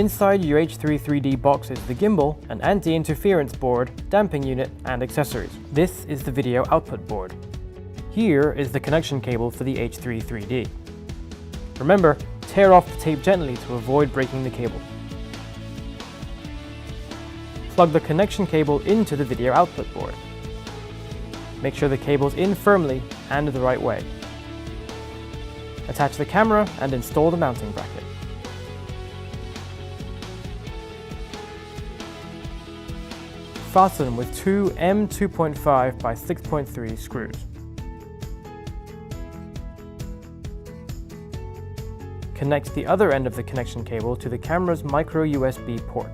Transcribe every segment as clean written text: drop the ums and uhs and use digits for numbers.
Inside your H3-3D box is the gimbal, an anti-interference board, damping unit, and accessories. This is the video output board. Here is the connection cable for the H3-3D. Remember, tear off the tape gently to avoid breaking the cable. Plug the connection cable into the video output board. Make sure the cable is in firmly and the right way. Attach the camera and install the mounting bracket. Fasten with two M2.5 by 6.3 screws. Connect the other end of the connection cable to the camera's micro USB port.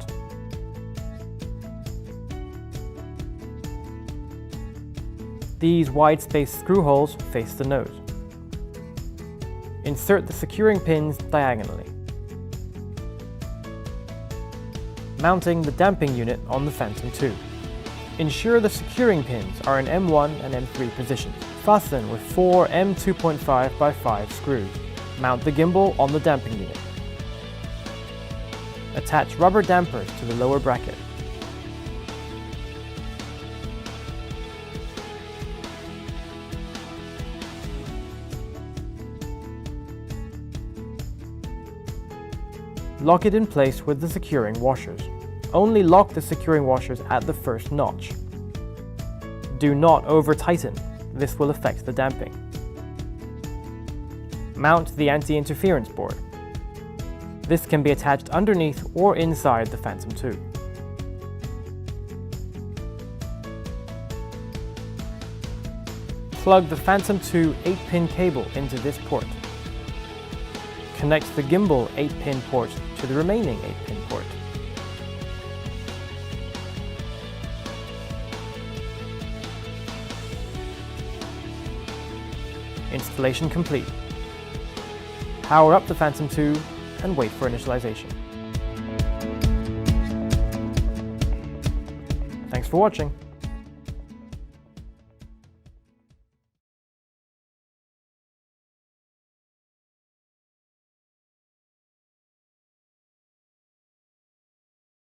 These wide-spaced screw holes face the nose. Insert the securing pins diagonally. Mounting the damping unit on the Phantom 2. Ensure the securing pins are in M1 and M3 positions. Fasten with four M2.5 by 5 screws. Mount the gimbal on the damping unit. Attach rubber dampers to the lower bracket. Lock it in place with the securing washers. Only lock the securing washers at the first notch. Do not over-tighten, this will affect the damping. Mount the anti-interference board. This can be attached underneath or inside the Phantom 2. Plug the Phantom 2 8-pin cable into this port. Connect the gimbal 8-pin port to the remaining 8-pin port. Installation complete. Power up the Phantom 2 and wait for initialization. Thanks for watching.